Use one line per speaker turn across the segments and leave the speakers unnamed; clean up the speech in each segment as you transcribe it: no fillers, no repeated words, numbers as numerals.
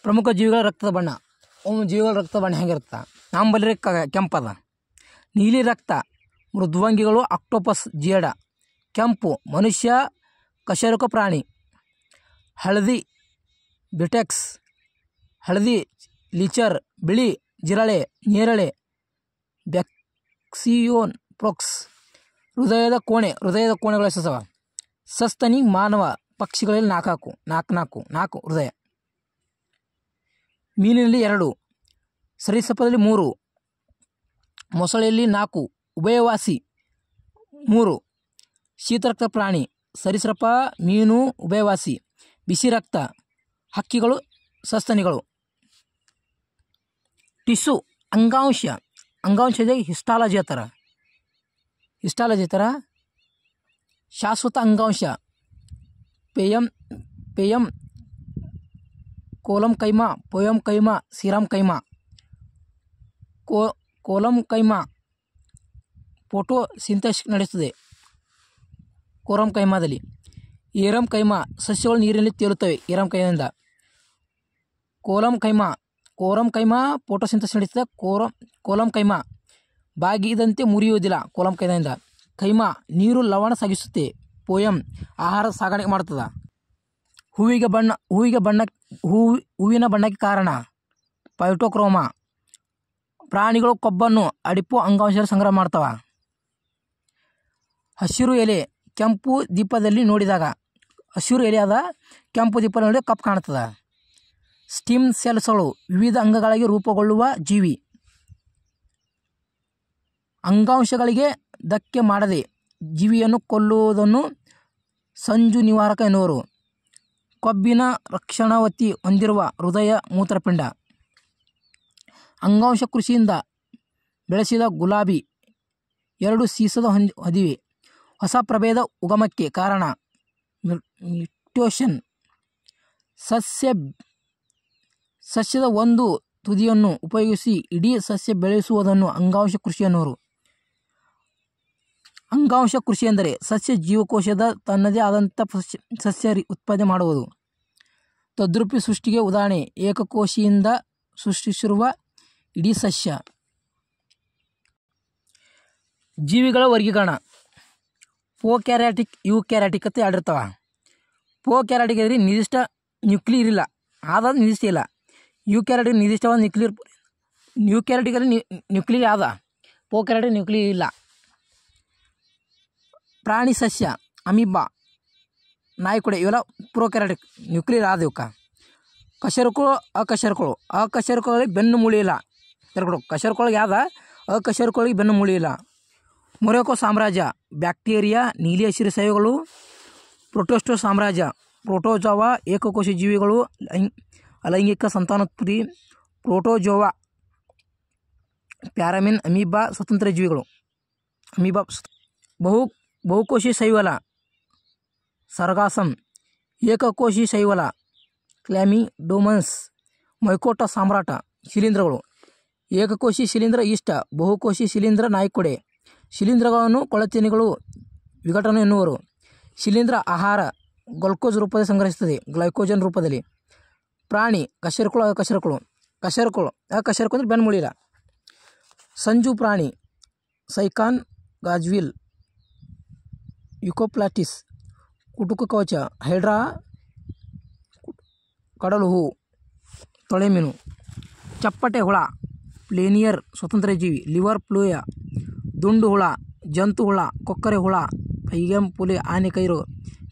ಪ್ರಮುಖ ಜೀವಿಗಳ ರಕ್ತದ ಬಣ್ಣ. ಜೀವಿಗಳ ರಕ್ತದ ಬಣ್ಣ ಹೆಂಗಿರುತ್ತೆ? ನಂಬಲ್ಲಿ ಕೆಂಪದ. ನೀಲಿ ರಕ್ತ ಮೃದ್ವಂಗಿಗಳು, ಆಕ್ಟೋಪಸ್, ಜೇಡ. ಕೆಂಪು ಮನುಷ್ಯ, ಕಶೇರುಕ ಪ್ರಾಣಿ. ಹಳದಿ ಬಿಟೆಕ್ಸ್, ಹಳದಿ ಲಿಚರ್. ಬಿಳಿ ಜಿರಳೆ, ನೇರಳೆ, ಬ್ಯಾಕ್ಸಿಯೋನ್ ಪ್ರೋಕ್ಸ್. ಹೃದಯದ ಕೋಣೆಗಳು ಎಷ್ಟವ? ಸಸ್ತನಿ ಮಾನವ ಪಕ್ಷಿಗಳಲ್ಲಿ ನಾಲ್ಕು ಹೃದಯ. ಮೀನಿನಲ್ಲಿ 2, ಸರೀಸೃಪದಲ್ಲಿ 3, ಮೊಸಳೆಯಲ್ಲಿ 4, ಉಭಯವಾಸಿ 3. ಶೀತರಕ್ತ ಪ್ರಾಣಿ ಸರೀಸೃಪ, ಮೀನು, ಉಭಯವಾಸಿ. ಬಿಸಿ ರಕ್ತ ಹಕ್ಕಿಗಳು, ಸಸ್ತನಿಗಳು. ಟಿಶ್ಯೂ ಅಂಗಾಂಶದ ಹಿಸ್ಟಾಲಜಿ ಥರ. ಶಾಶ್ವತ ಅಂಗಾಂಶ ಪೇಯಂ collenchyma, parenchyma, sclerenchyma. Collenchyma photosynthesis ನಡೆಸುತ್ತದೆ ಕೋರಂ ಕೈಮಾದಲ್ಲಿ. ಏರಂ ಕೈಮಾ ಸಸ್ಯಗಳು ನೀರಿನಲ್ಲಿ ತೇಲುತ್ತವೆ ಏರಂ ಕೈಮಾದಿಂದ. ಕೋರಂ ಕೈಮಾ ಫೋಟೋಸಿಂಥೆಸಿಸ್ ನಡೆಸುತ್ತದೆ ಕೋಲಂ ಕೈಮಾ. ಬಾಗಿದಂತೆ ಮುರಿಯುವುದಿಲ್ಲ ಕೋಲಂ ಕೈಮಾದಿಂದ. ಕೈಮಾ ನೀರು ಲವಣ ಸಾಗಿಸುತ್ತೆ. ಪೋಯಂ ಆಹಾರ ಸಾಗಣೆ ಮಾಡುತ್ತದೆ. ಹೂವಿನ ಬಣ್ಣಕ್ಕೆ ಕಾರಣ ಫೈಟೋಕ್ರೋಮ. ಪ್ರಾಣಿಗಳು ಕೊಬ್ಬನ್ನು ಅಡಿಪೋ ಅಂಗಾಂಶ ಸಂಗ್ರಹ ಮಾಡ್ತವೆ. ಹಸಿರು ಎಲೆ ಕೆಂಪು ದೀಪದಲ್ಲಿ ನೋಡಿದಾಗ ಹಸಿರು ಎಲೆಯಾದ ಕೆಂಪು ದೀಪದಲ್ಲಿ ನೋಡಿದಾಗ ಕಪ್ಪು ಕಾಣ್ತದೆ. ಸ್ಟಿಮ್ ಸೆಲ್ಸ್ಗಳು ವಿವಿಧ ಅಂಗಗಳಿಗೆ ರೂಪುಗೊಳ್ಳುವ ಜೀವಿ. ಅಂಗಾಂಶಗಳಿಗೆ ಧಕ್ಕೆ ಮಾಡದೆ ಜೀವಿಯನ್ನು ಕೊಲ್ಲುವುದನ್ನು ಸಂಜು ನಿವಾರಕ ಎನ್ನುವರು. ಕೊಬ್ಬಿನ ರಕ್ಷಣಾವತಿ ಹೊಂದಿರುವ ಹೃದಯ ಮೂತ್ರಪಿಂಡ. ಅಂಗಾಂಶ ಕೃಷಿಯಿಂದ ಬೆಳೆಸಿದ ಗುಲಾಬಿ 2 ಸೀಸದ ಹೊಂದಿವೆ. ಹೊಸ ಪ್ರಭೇದ ಉಗಮಕ್ಕೆ ಕಾರಣ ಮ್ಯೂಟೇಷನ್. ಸಸ್ಯದ ಒಂದು ತುದಿಯನ್ನು ಉಪಯೋಗಿಸಿ ಇಡೀ ಸಸ್ಯ ಬೆಳೆಸುವುದನ್ನು ಅಂಗಾಂಶ ಕೃಷಿ ಎನ್ನುವರು. ಅಂಗಾಂಶ ಕೃಷಿ ಎಂದರೆ ಸಸ್ಯ ಜೀವಕೋಶದ ತನ್ನದೇ ಆದಂಥ ಸಸ್ಯ ಉತ್ಪಾದನೆ ಮಾಡುವುದು. ತದ್ರೂಪಿ ಸೃಷ್ಟಿಗೆ ಉದಾಹರಣೆ ಏಕಕೋಶಿಯಿಂದ ಸೃಷ್ಟಿಸಿರುವ ಇಡೀ ಸಸ್ಯ. ಜೀವಿಗಳ ವರ್ಗೀಕರಣ. ಪ್ರೋಕ್ಯಾರಿಯಾಟಿಕ್, ಯೂಕ್ಯಾರಿಯಾಟಿಕ್ ಅಂತ ಹೇಳಿರ್ತಾವ. ಪ್ರೋಕ್ಯಾರಿಯಾಟಿಕ್ ಅಂದರೆ ನಿರ್ದಿಷ್ಟ ನ್ಯೂಕ್ಲಿಯರ್ ಇಲ್ಲ, ಆದ ನಿರ್ದಿಷ್ಟ ಇಲ್ಲ. ಯೂಕ್ಯಾರಿಯಾಟಿಕ್ ನಿರ್ದಿಷ್ಟವಾದ ಯೂಕ್ಯಾರಿಯಾಟಿಕಲ್ಲಿ ನ್ಯೂಕ್ಲಿಯರ್ ಆದ. ಪ್ರೋಕ್ಯಾರಿಯಾಟಿಕ್ ನ್ಯೂಕ್ಲಿಯರ್ ಇಲ್ಲ. ಪ್ರಾಣಿ ಸಸ್ಯ ಅಮೀಬಾ, ನಾಯಿಕೊಡೆ ಇವೆಲ್ಲ ಪ್ರೋಕ್ಯಾರಿಯಾಟಿಕ್ ನ್ಯೂಕ್ಲಿಯರ್ ಆದ. ಇವಕ್ಕೆ ಅಕಶೇರುಕಗಳಲ್ಲಿ ಬೆನ್ನು ಮೂಳೆ ಇಲ್ಲ. ಕಶೇರುಕಗಳಿಗೆ ಆದ, ಅಕಶೇರುಕಗಳಿಗೆ ಬೆನ್ನು ಮೂಳೆ ಇಲ್ಲ. ಮೊರೊಕೊ ಸಾಮ್ರಾಜ್ಯ ಬ್ಯಾಕ್ಟೀರಿಯಾ, ನೀಲಿ ಹಸಿರು ಸಸ್ಯಗಳು. ಪ್ರೋಟೋಸ್ಟೋ ಸಾಮ್ರಾಜ್ಯ ಪ್ರೋಟೋಜೋವಾ ಏಕಕೋಶ ಜೀವಿಗಳು, ಅಲೈಂಗಿಕ ಸಂತಾನೋತ್ಪತ್ತಿ. ಪ್ರೋಟೋಜೋವಾ ಪ್ಯಾರಾಮಿನ್ ಅಮೀಬಾ ಸ್ವತಂತ್ರ ಜೀವಿಗಳು. ಬಹುಕೋಶಿ ಶೈವಲ ಸರ್ಗಾಸಮ್. ಏಕಕೋಶಿ ಶೈವಲ ಕ್ಲಾಮಿಡೋಮನ್ಸ್. ಮೈಕೋಟ ಸಾಮ್ರಾಟ ಶಿಲೀಂಧ್ರಗಳು. ಏಕಕೋಶಿ ಶಿಲೀಂಧ್ರ ಇಷ್ಟ. ಬಹುಕೋಶಿ ಶಿಲೀಂಧ್ರ ನಾಯಿಕೊಡೆ. ಶಿಲೀಂಧ್ರಗಳನ್ನು ಕೊಳಚೆನಿಗಳು ವಿಘಟನೆ ಎನ್ನುವರು. ಶಿಲೀಂಧ್ರ ಆಹಾರ ಗ್ಲುಕೋಸ್ ರೂಪದಲ್ಲಿ ಸಂಗ್ರಹಿಸುತ್ತದೆ, ಗ್ಲೈಕೋಜನ್ ರೂಪದಲ್ಲಿ. ಪ್ರಾಣಿ ಕಶೇರುಕಗಳು, ಅಕಶೇರುಕಗಳು ಅಂದರೆ ಬೆನ್ಮೂಳಿಲ್ಲ. ಸಂಜು ಪ್ರಾಣಿ ಸೈಕಾನ್, ಗಾಜ್ವಿಲ್, ಯುಕೋಪ್ಲಾಟಿಸ್. ಕುಟುಕ ಕವಚ ಹೈಡ್ರಾ, ಕಡಲು ಹೂ, ತೊಳೆಮೀನು. ಚಪ್ಪಟೆ ಹುಳ ಪ್ಲೇನಿಯರ್ ಸ್ವತಂತ್ರ ಜೀವಿ. ಲಿವರ್ ಪ್ಲೂಯ, ದುಂಡು ಹುಳ, ಜಂತು ಹುಳ, ಕೊಕ್ಕರೆ ಹುಳ, ಪೈಗೆಮ್ ಪುಲಿ, ಆನೆಕೈ ರೋಗ.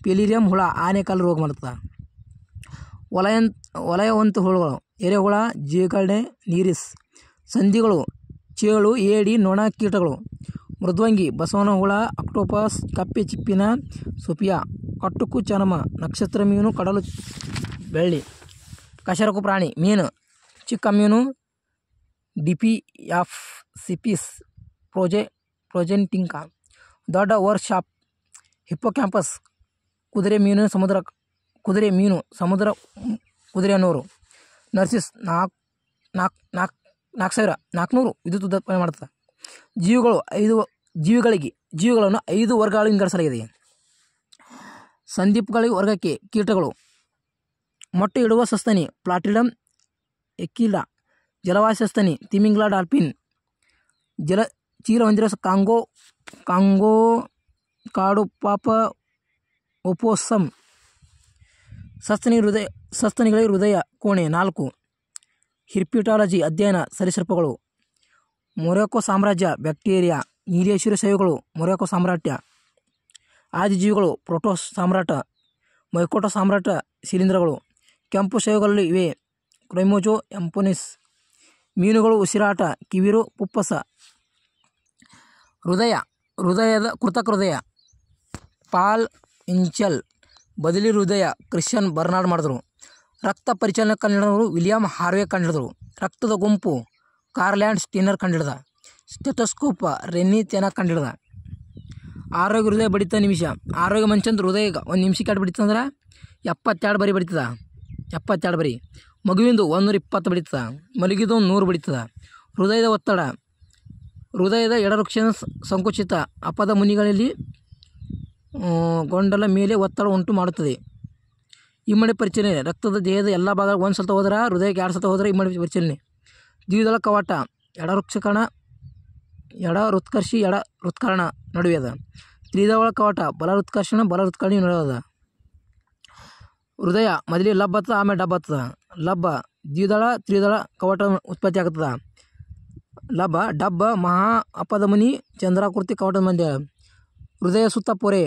ಪೆಲಿರಿಯಂ ಹುಳ ಆನೆಕಾಲು ರೋಗ ಮಾಡ್ತದೆ. ವಲಯವಂತ ಹುಳುಗಳು ಎರೆಹುಳ, ಜೇಗಣೆ, ನೀರಿಸ್. ಸಂಧಿಗಳು ಚೇಳು, ಏಡಿ, ನೊಣ, ಕೀಟಗಳು. ಮೃದ್ವಂಗಿ ಬಸವನ ಹುಳ, ಆಕ್ಟೋಪಸ್, ಕಪ್ಪೆ ಚಿಪ್ಪಿನ ಸೋಫಿಯಾ. ಕಟ್ಟುಕು ಚರ್ಮ, ನಕ್ಷತ್ರ ಮೀನು, ಕಡಲು ಬೆಳ್ಳಿ. ಕಶೇರುಕ ಪ್ರಾಣಿ ಮೀನು, ಚಿಕ್ಕ ಮೀನು, ಡಿಪಿಯಾಫ್ ಸಿಪಿಸ್, ಪ್ರೊಜೆಂಟಿಂಕಾ. ದೊಡ್ಡ ವರ್ಕ್ಶಾಪ್ ಹಿಪ್ಪೋಕ್ಯಾಂಪಸ್. ಕುದುರೆ ಮೀನು ಸಮುದ್ರ ಕುದುರೆ ಅನ್ನೋರು. ನರ್ಸಿಸ್ 4,400 ವಿದ್ಯುತ್ ಉತ್ಪಾದನೆ ಮಾಡ್ತದೆ. ಜೀವಿಗಳನ್ನು 5 ವರ್ಗಗಳಲ್ಲಿ ವಿಂಗಡಿಸಲಾಗಿದೆ. ಸಂದೀಪಗಳಿಗೆ ವರ್ಗಕ್ಕೆ ಕೀಟಗಳು. ಮೊಟ್ಟೆ ಇಡುವ ಸಸ್ತನಿ ಪ್ಲಾಟಿಡಮ್ ಎಕ್ಕಿಲ ಜಲವಾಸಿ ಸ್ತನಿ ತಿಮಿಂಗ್ಲ ಡಾಲ್ಫಿನ್ ಚೀಲ ಹೊಂದಿರುವ ಕಾಂಗೋ ಕಾಡು ಪಾಪ ಒಪೋಸಮ್ ಸಸ್ತನಿಗಳಿಗೆ ಹೃದಯ ಕೋಣೆ 4 ಹಿರ್ಪಿಟಾಲಜಿ ಅಧ್ಯಯನ ಸರೀಸೃಪಗಳು ಮೊರೊಕೊ ಸಾಮ್ರಾಜ್ಯ ಬ್ಯಾಕ್ಟೀರಿಯಾ ನೀಲೇಶ್ವರಿ ಸೇವೆಗಳು ಮೊರೊಕೊ ಸಾಮ್ರಾಟ್ಯ ಆದಿಜೀವಿಗಳು ಪ್ರೋಟೋಸ್ ಸಾಮ್ರಾಟ ಮೈಕೋಟ ಸಾಮ್ರಾಟ ಶಿಲೀಂಧ್ರಗಳು ಕೆಂಪು ಸೇವೆಗಳಲ್ಲಿ ಇವೆ ಕ್ರೈಮೋಜೋ ಎಂಪೋನಿಸ್ ಮೀನುಗಳು ಉಸಿರಾಟ ಕಿವಿರು ಪುಪ್ಪಸ ಹೃದಯದ ಕೃತಕ ಹೃದಯ ಪಾಲ್ ಇಂಚಲ್ ಬದಲಿ ಹೃದಯ ಕ್ರಿಶ್ಚಿಯನ್ ಬರ್ನಾರ್ಡ್ ಮಾಡಿದರು ರಕ್ತ ಪರಿಚಲನೆ ಕಂಡುಹಿಡಿದವರು ವಿಲಿಯಂ ಹಾರ್ವೆ ಕಂಡುಹಿಡಿದರು ರಕ್ತದ ಗುಂಪು ಕಾರ್ಲ್ಯಾಂಡ್ ಸ್ಟೀನರ್ ಕಂಡುಹಿಡಿದ ಸ್ಟೆಥೋಸ್ಕೋಪ್ ರೆನ್ನಿ ತೆನ ಕಂಡುಹಿಡಿದ ಆರೋಗ್ಯ ಹೃದಯ ಬಡಿತ ನಿಮಿಷ ಆರೋಗ್ಯ ಮನುಷ್ಯಂದು ಹೃದಯ ಒಂದು ನಿಮಿಷಕ್ಕೆ ಬಡಿತಂದ್ರೆ 72 ಬರಿ ಬಡಿತದ 72 ಬರಿ ಮಗುವಿಂದು 120 ಬಡಿತದ ಮಲಗಿದು 100 ಬಡಿತದ ಹೃದಯದ ಒತ್ತಡ ಹೃದಯದ ಎಡವೃಕ್ಷ ಸಂಕುಚಿತ ಅಪದ ಮುನಿಗಳಲ್ಲಿ ಗೊಂಡಲ ಮೇಲೆ ಒತ್ತಡ ಉಂಟು ಮಾಡುತ್ತದೆ ಇಮ್ಮಡಿ ಪರಿಚಲನೆ ರಕ್ತದ ದೇಹದ ಎಲ್ಲ ಭಾಗ ಒಂದು ಸಲ ಹೋದ್ರೆ ಹೃದಯಕ್ಕೆ 2 ಸಲ ಹೋದರೆ ಇಮ್ಮಡಿ ಪರಿಚಲನೆ ದ್ವಿದಳ ಕವಾಟ ಎಡ ಹೃತ್ಕರ್ಷಿ ಎಡ ಹೃತ್ಕರ್ಣ ನಡುವೆ ಅದ ತ್ರಿದಳ ಕವಾಟ ಬಲ ಹೃತ್ಕರ್ಷಣ ಬಲ ಹೃತ್ಕರ್ಣಿ ನಡುವೆ ಅದ ಹೃದಯ ಮೊದಲಿಗೆ ಲಬ್ ಹತ್ತದ ಆಮೇಲೆ ಡಬ್ ಹತ್ತದ ಲಬ್ಬ ದ್ವಿದಳ ತ್ರಿದಳ ಕವಾಟ ಉತ್ಪತ್ತಿ ಆಗ್ತದ ಲಬ ಡಬ್ಬ ಮಹಾ ಅಪಧಮನಿ ಚಂದ್ರಾಕೃತಿ ಕವಾಟದ ಮಧ್ಯ ಹೃದಯ ಸುತ್ತ ಪೊರೆ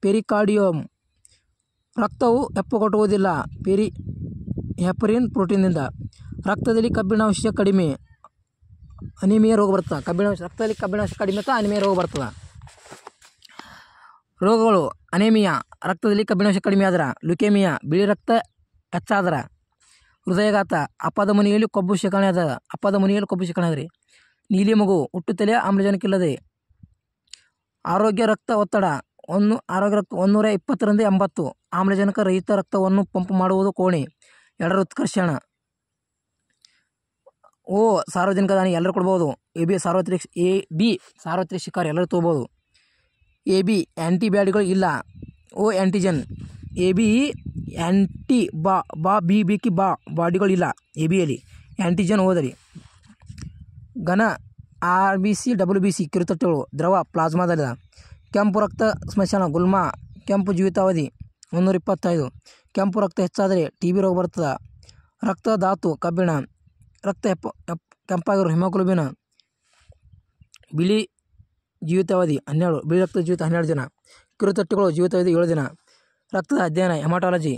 ಪೆರಿಕಾರ್ಡಿಯಂ ರಕ್ತವು ಹೆಪ್ಪುಗಟ್ಟುವುದಿಲ್ಲ ಹೆಪರಿನ್ ಪ್ರೋಟೀನ್ನಿಂದ ರಕ್ತದಲ್ಲಿ ಕಬ್ಬಿಣಾಂಶ ಕಡಿಮೆ ಅನಿಮಿಯಾ ರೋಗ ಬರ್ತದೆ ರಕ್ತದಲ್ಲಿ ಕಬ್ಬಿಣಾಂಶ ಕಡಿಮೆ ಅಥವಾ ಅನಿಮಿಯಾ ರೋಗ ಬರ್ತದೆ ರೋಗಗಳು ಅನೇಮಿಯಾ ರಕ್ತದಲ್ಲಿ ಕಬ್ಬಿಣಾಂಶ ಕಡಿಮೆ ಆದ್ರೆ ಲ್ಯುಕೇಮಿಯಾ ಬಿಳಿ ರಕ್ತ ಹೆಚ್ಚಾದ್ರೆ ಹೃದಯಘಾತ ಅಪಧಮನಿಯಲ್ಲಿ ಕೊಬ್ಬು ಶೇಖರಣೆ ಆದ್ರಿ ನೀಲಿ ಮಗು ಹುಟ್ಟುತ್ತಲೇ ಆಮ್ಲಜನಕ ಇಲ್ಲದೆ ಆರೋಗ್ಯ ರಕ್ತ ಒತ್ತಡ 120 ರಿಂದ 80 ಆಮ್ಲಜನಕ ರಹಿತ ರಕ್ತವನ್ನು ಪಂಪ್ ಮಾಡುವುದು ಕೋಣೆ ಎಡ ಉತ್ಕರ್ಷಣ ಸಾರ್ವಜನಿಕ ದಾನಿ ಎಲ್ಲರೂ ಕೊಡ್ಬೋದು ಎ ಬಿ ಸಾರ್ವತ್ರಿಕ ಶಿಕಾರಿ ಎಲ್ಲರೂ ತೊಗೋಬೋದು AB ಆ್ಯಂಟಿಬಯಾಟಿಕ್ಗಳು ಇಲ್ಲ ಆ್ಯಂಟಿಜನ್ AB ಆ್ಯಂಟಿ ಬಿಕಿ ಬಾಡಿಗಳು ಇಲ್ಲ ABಯಲ್ಲಿ ಆ್ಯಂಟಿಜನ್ ಓದರಿ ಘನ RBC WBC ಕಿರುತಟ್ಟೆಗಳು ದ್ರವ ಪ್ಲಾಸ್ಮಾದಲ್ಲಿದೆ ಕೆಂಪು ರಕ್ತ ಸ್ಮಶಾನ ಗುಲ್ಮ ಕೆಂಪು ಜೀವಿತಾವಧಿ 125 ಕೆಂಪು ರಕ್ತ ಹೆಚ್ಚಾದರೆ TB ರೋಗ ಬರ್ತದೆ ರಕ್ತ ಧಾತು ಕಬ್ಬಿಣ ರಕ್ತ ಕೆಂಪಾಗಿರೋ ಹಿಮೋಗ್ಲೋಬಿನ್ ಬಿಳಿ ಜೀವಿತಾವಧಿ 12 ಬಿಳಿ ರಕ್ತದ ಜೀವಿತ 12 ದಿನ ಕಿರುತಟ್ಟೆಗಳು ಜೀವಿತಾವಧಿ 7 ದಿನ ರಕ್ತದ ಅಧ್ಯಯನ ಹೆಮಟಾಲಜಿ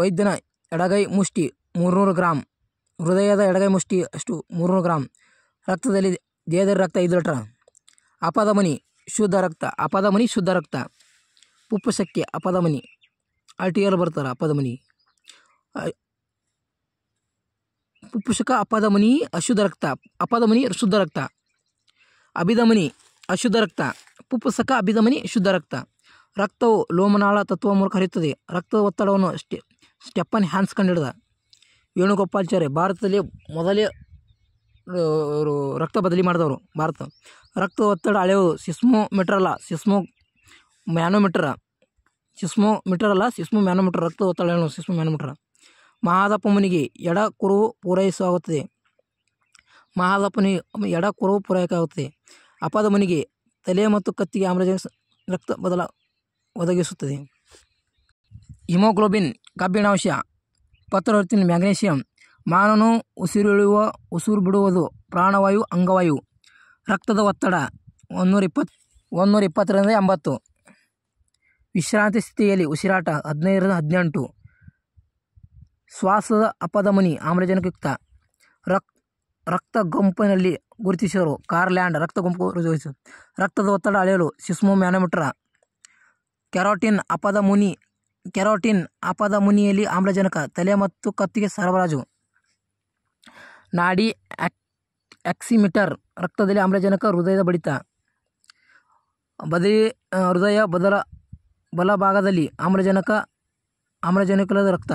ವೈದ್ಯನ ಎಡಗೈ ಮುಷ್ಟಿ 300 ಗ್ರಾಂ ಹೃದಯದ ಎಡಗೈ ಮುಷ್ಟಿ ಅಷ್ಟು 300 ಗ್ರಾಂ ರಕ್ತದಲ್ಲಿ ದೇಹದಲ್ಲಿ ರಕ್ತ 5 ಲೀಟರ್ ಅಪಧಮನಿ ಶುದ್ಧ ರಕ್ತ ಪುಪ್ಪಸಕ್ಕೆ ಅಪಧಮನಿ RTL ಬರ್ತಾರೆ ಅಪಧಮನಿ ಪುಪ್ಪಸಕ ಅಪಧಮನಿ ಅಶುದ್ಧ ರಕ್ತ ಅಪಧಮನಿ ಶುದ್ಧ ರಕ್ತ ಅಭಿಧಮನಿ ಅಶುದ್ಧ ರಕ್ತ ಪುಪ್ಪಸಕ ಅಭಿಧಮನಿ ಶುದ್ಧ ರಕ್ತ ರಕ್ತವು ಲೋಮನಾಳ ತತ್ವ ಮೂಲಕ ಹರಿಯುತ್ತದೆ ರಕ್ತದ ಒತ್ತಡವನ್ನು ಸ್ಟೆಫನ್ ಹ್ಯಾನ್ಸ್ ಕಂಡುಹಿಡಿದ ವೇಣುಗೋಪಾಲಾಚಾರ್ಯ ಭಾರತದಲ್ಲಿ ಮೊದಲೇ ರಕ್ತ ಬದಲಿ ಮಾಡಿದವರು ರಕ್ತದ ಒತ್ತಡ ಅಳೆಯುವುದು ಸಿಸ್ಮೋಮೀಟರ್ ಅಲ್ಲ ಸಿಸ್ಮೋಮ್ಯಾನೋಮೀಟರ್ ರಕ್ತದ ಒತ್ತಡ ಅಳೆಯುವುದು ಸಿಸ್ಮೋಮ್ಯಾನೋಮೀಟರ್ ಮಹಾದಪ್ಪ ಮುನಿಗೆ ಎಡ ಕುರುವು ಪೂರೈಸಲಾಗುತ್ತದೆ ಅಪಧಮನಿಗೆ ತಲೆ ಮತ್ತು ಕತ್ತಿಗೆ ಆಮ್ಲಜನಕ ರಕ್ತ ಒದಗಿಸುತ್ತದೆ ಹಿಮೋಗ್ಲೋಬಿನ್ ಕಬ್ಬಿಣಾಂಶ ಪತ್ರಹರಿತಿನ ಮ್ಯಾಗ್ನೇಷಿಯಂ ಮಾನವನು ಉಸಿರು ಬಿಡುವುದು ಪ್ರಾಣವಾಯು ಅಂಗವಾಯು ರಕ್ತದ ಒತ್ತಡ 120 ರಿಂದ 80 ವಿಶ್ರಾಂತಿ ಸ್ಥಿತಿಯಲ್ಲಿ ಉಸಿರಾಟ 15 ರಿಂದ 18 ಶ್ವಾಸದ ಅಪಧಮನಿ ಆಮ್ಲಜನಕಯುಕ್ತ ರಕ್ತ ಗುಂಪಿನಲ್ಲಿ ಗುರುತಿಸಿದರು ಕಾರ್ಲ್ಯಾಂಡ್ ರಕ್ತ ಗುಂಪು ರಕ್ತದ ಒತ್ತಡ ಅಳೆಯಲು ಸಿಸ್ಮೋಮ್ಯಾನೋಮೀಟರ್ ಕೆರಾಟಿನ್ ಅಪಧಮನಿಯಲ್ಲಿ ಆಮ್ಲಜನಕ ತಲೆ ಮತ್ತು ಕತ್ತಿಗೆ ಸರಬರಾಜು ನಾಡಿ ಆಕ್ಸಿಮೀಟರ್ ರಕ್ತದಲ್ಲಿ ಆಮ್ಲಜನಕ ಹೃದಯದ ಬಡಿತ ಹೃದಯ ಬಲಭಾಗದಲ್ಲಿ ಆಮ್ಲಜನಕದ ರಕ್ತ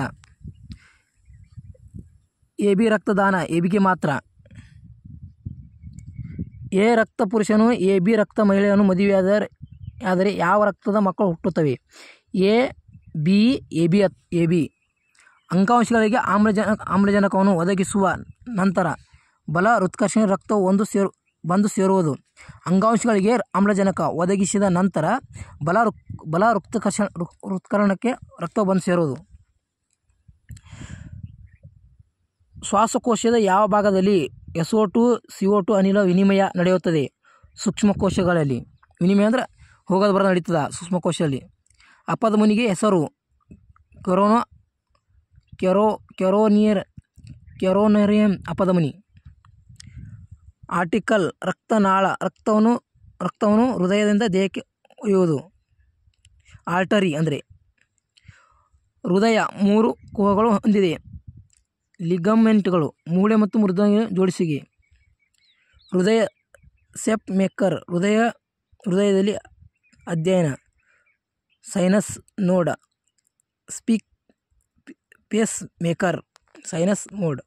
AB ರಕ್ತದಾನ ABಗೆ ಮಾತ್ರ ಎ ರಕ್ತ ಪುರುಷನು AB ರಕ್ತ ಮಹಿಳೆಯನ್ನು ಮದುವೆಯಾದರೆ ಯಾವ ರಕ್ತದ ಮಕ್ಕಳು ಹುಟ್ಟುತ್ತವೆ AB ಅಂಗಾಂಶಗಳಿಗೆ ಆಮ್ಲಜನಕವನ್ನು ಒದಗಿಸುವ ನಂತರ ಬಲ ಹೃತ್ಕರ್ಷಣೆ ರಕ್ತವು ಬಂದು ಸೇರುವುದು. ಅಂಗಾಂಶಗಳಿಗೆ ಆಮ್ಲಜನಕ ಒದಗಿಸಿದ ನಂತರ ಬಲ ಹೃತ್ಕರ್ಷಣಕ್ಕೆ ರಕ್ತವು ಬಂದು ಸೇರುವುದು. ಶ್ವಾಸಕೋಶದ ಯಾವ ಭಾಗದಲ್ಲಿ SO2 CO2 ಅನಿಲ ವಿನಿಮಯ ನಡೆಯುತ್ತದೆ? ಸೂಕ್ಷ್ಮಕೋಶಗಳಲ್ಲಿ. ವಿನಿಮಯ ಅಂದರೆ ಹೋಗೋದು ಬರೋದು ನಡೀತದ ಸೂಕ್ಷ್ಮಕೋಶದಲ್ಲಿ. ಅಪಧಮನಿಗೆ ಹೆಸರು ಕೆರೋನರಿಯಂ ಅಪಧಮನಿ. ಆರ್ಟಿಕಲ್ ರಕ್ತನಾಳ ರಕ್ತವನ್ನು ಹೃದಯದಿಂದ ದೇಹಕ್ಕೆ ಒಯ್ಯುವುದು. ಆರ್ಟರಿ ಅಂದರೆ ಹೃದಯ 3 ಕುಹರಗಳು ಹೊಂದಿದೆ. ಲಿಗಮೆಂಟ್ಗಳು ಮೂಳೆ ಮತ್ತು ಮೃದ್ವಂಗಿ ಜೋಡಿಸುವಿಕೆ. ಹೃದಯ ಶೇಪ್ ಮೇಕರ್ ಹೃದಯದಲ್ಲಿ ಅಧ್ಯಯನ. ಸೈನಸ್ ನೋಡ್ ಪೇಸ್ ಮೇಕರ್ ಸೈನಸ್ ಮೋಡ್.